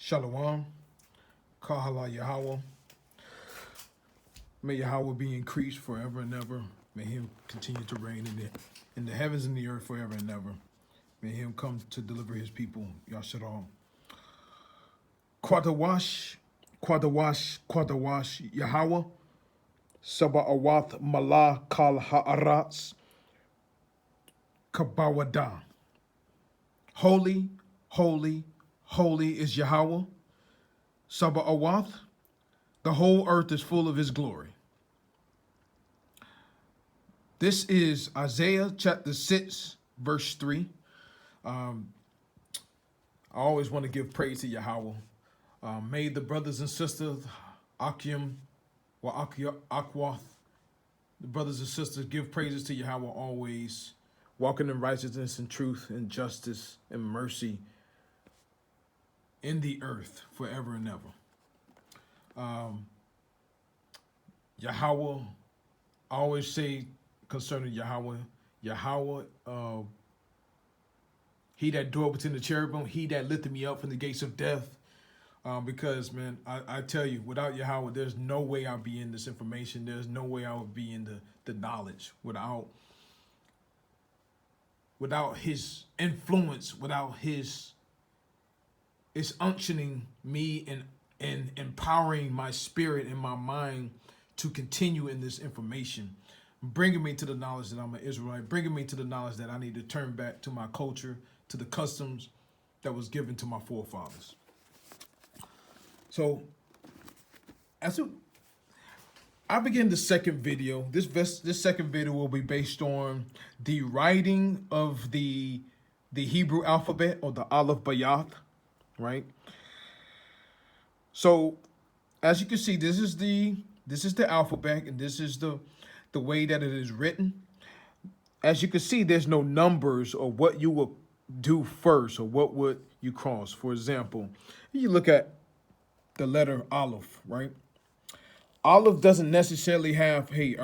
Shalom, Kahala Yahweh. May Yahweh be increased forever and ever. May him continue to reign in the heavens and the earth forever and ever. May him come to deliver his people. Yasharal. Kwadawash, Kwadawash, Kwadawash, Yahweh. Saba'awath Malah Kal Ha'aratz. Kabawada. Holy, holy, holy is Yahweh. Saba'awath. The whole earth is full of his glory. This is Isaiah chapter 6, verse 3. I always want to give praise to Yahweh. May the brothers and sisters, Akim, wa Akwath, the brothers and sisters, give praises to Yahweh always, walking in righteousness and truth and justice and mercy in the earth forever and ever. Yahweh, I always say concerning Yahweh, he that dwelt between the cherubim, he that lifted me up from the gates of death. Because, man, I tell you, without Yahweh, there's no way I'll be in this information. There's no way I would be in the knowledge without his influence, without his unctioning me and empowering my spirit and my mind to continue in this information, bringing me to the knowledge that I'm an Israelite, bringing me to the knowledge that I need to turn back to my culture, to the customs that was given to my forefathers. So, I begin the second video. This second video will be based on the writing of the Hebrew alphabet, or the Aleph-Bet, right? So, as you can see, this is the alphabet, and this is the way that it is written. As you can see, there's no numbers or what you will do first or what would you cross. For example, you look at the letter Aleph, right? Aleph doesn't necessarily have, hey,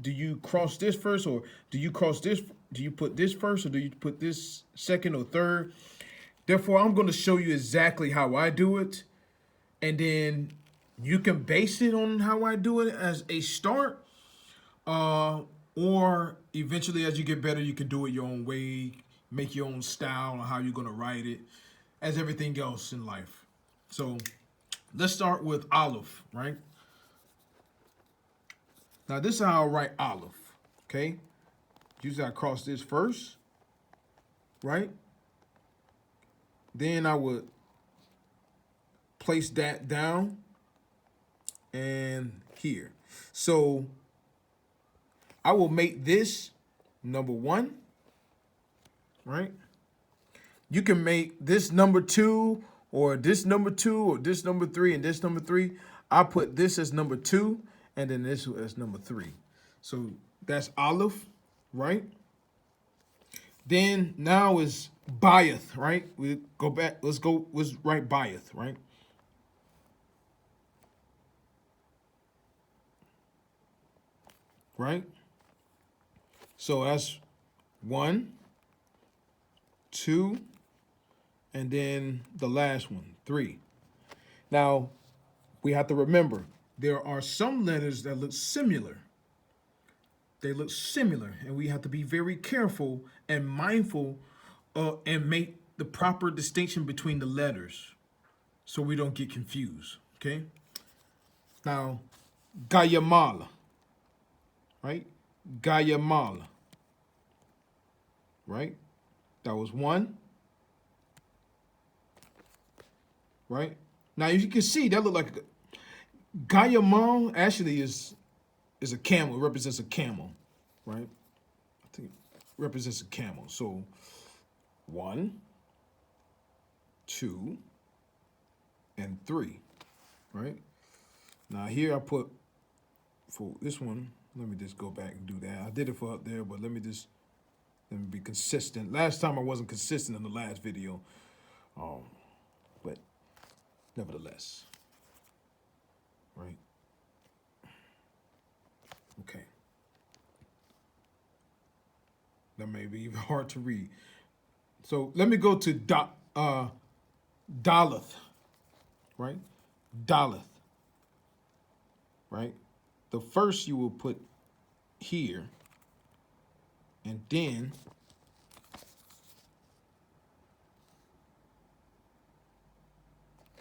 do you cross this first, or do you cross this? Do you put this first, or do you put this second or third? Therefore, I'm going to show you exactly how I do it, and then you can base it on how I do it as a start, or eventually as you get better, you can do it your own way, make your own style on how you're going to write it, as everything else in life. So let's start with Aleph, right? Now this is how I write Aleph, okay? Usually I cross this first, right? Then I would place that down and here. So I will make this number 1, right? You can make this number 2, or this number 2, or this number 3, and this number 3. I put this as number 2, and then this as number 3. So that's Aleph, right? Then now is Bayeth, right? We go back. Let's write Bayeth, right? Right? So that's 1, 2, and then the last one, 3. Now, we have to remember, there are some letters that look similar. They look similar, and we have to be very careful and mindful and make the proper distinction between the letters so we don't get confused, okay? Now, Gayamala, right? Gayamala, right? That was 1. Right? Now, as you can see, that look like Gayamal actually is a camel. It represents a camel, right? I think it represents a camel. So 1, 2, and 3, right? Now here I put, for this one, let me just go back and do that. I did it for up there, but let me be consistent. Last time I wasn't consistent in the last video, but nevertheless, right? Okay. That may be even hard to read. So let me go to Daleth, right? Daleth, right? The first you will put here, and then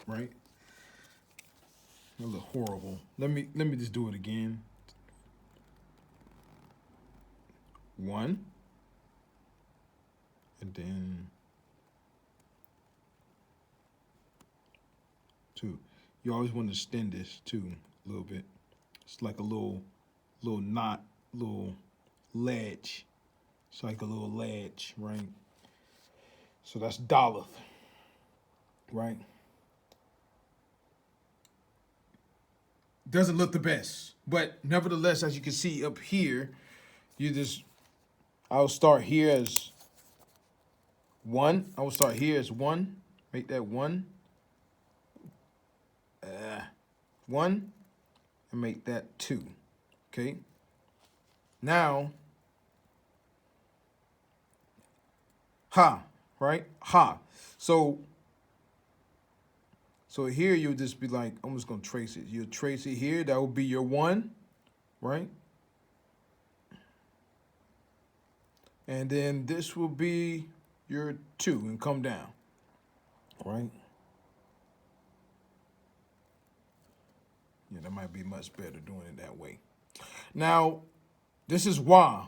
right. That look horrible. Let me just do it again. 1, and then 2. You always want to extend this too a little bit. It's like a little knot, little ledge. It's like a little ledge, right? So that's Daleth, right? Doesn't look the best, but nevertheless, as you can see up here, I'll start here as 1. I will start here as 1. Make that 1. 1, and make that 2. Okay. Now, ha, right? Ha. So here you'll just be like, I'm just gonna trace it. You'll trace it here. That will be your 1, right? And then this will be your 2 and come down, right? Yeah, that might be much better doing it that way. Now, this is why.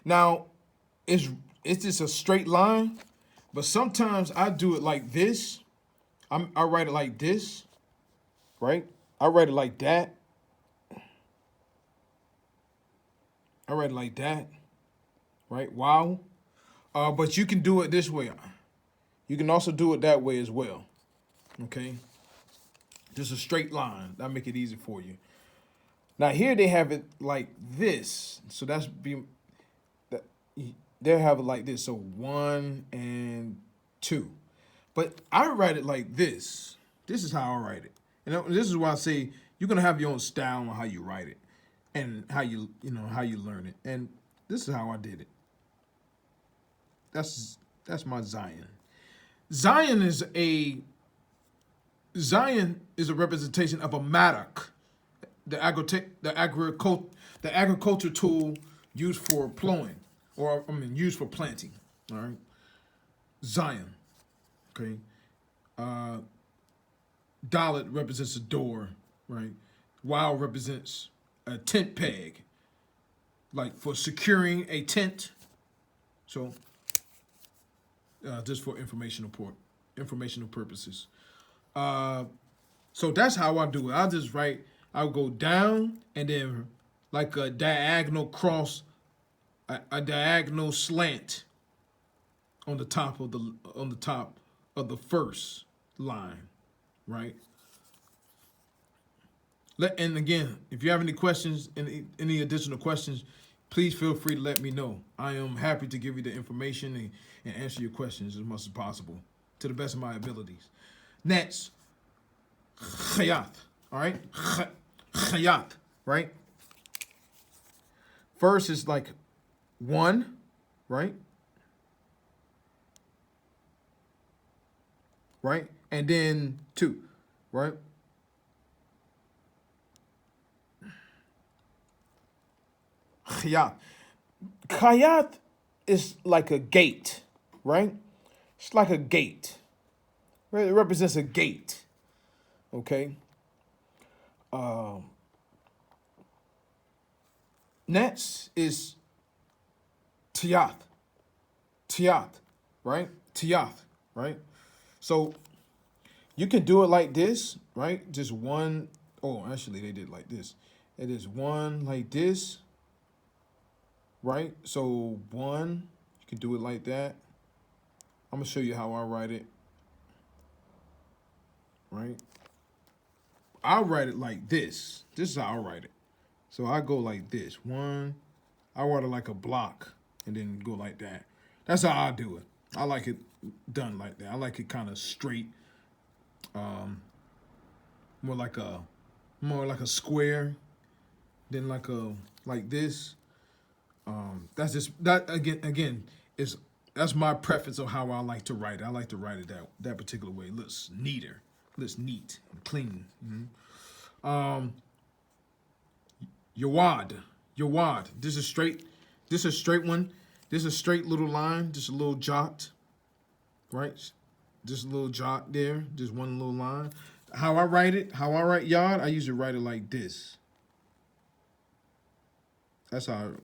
Now, it's just a straight line, but sometimes I do it like this. I write it like this, right? I write it like that. I write it like that, right? Wow. But you can do it this way. You can also do it that way as well, okay? Just a straight line. That'll make it easy for you. Now here they have it like this. So they'll have it like this. So 1 and 2. But I write it like this. This is how I write it. And this is why I say you're gonna have your own style on how you write it and how you learn it. And this is how I did it. That's my Zion. Zion is a representation of a mattock, the agriculture tool used for plowing, used for planting. All right, Zion. Okay, Dalet represents a door, right? Wow represents a tent peg, like for securing a tent. So, just for informational purposes. So that's how I do it. I'll go down and then like a diagonal cross, a diagonal slant on the top of the first line, right? And again, if you have any questions, any additional questions, please feel free to let me know. I am happy to give you the information and answer your questions as much as possible to the best of my abilities. Next, Chayat, all right? Chayat, right? First is like 1, right? Right? And then 2, right? Chayat. Chayat is like a gate, right? It's like a gate. It represents a gate. Okay. Next is Tiath. Tiath, right? Tiath, right? So you can do it like this, right? Just 1. Oh, actually, they did like this. It is 1 like this, right? So 1, you can do it like that. I'm gonna show you how I write it. Right? I write it like this. This is how I write it. So I go like this. 1, I write it like a block and then go like that. That's how I do it. I like it done like that. I like it kind of straight. More like a square than like this. That's my preference of how I like to write it. I like to write it that particular way. It looks neater, looks neat and clean. Yawad. Yawad. This is straight. This is a straight one. This is a straight little line, just a little jot, right? Just a little jot there, just one little line. How I write yard, I usually write it like this. That's how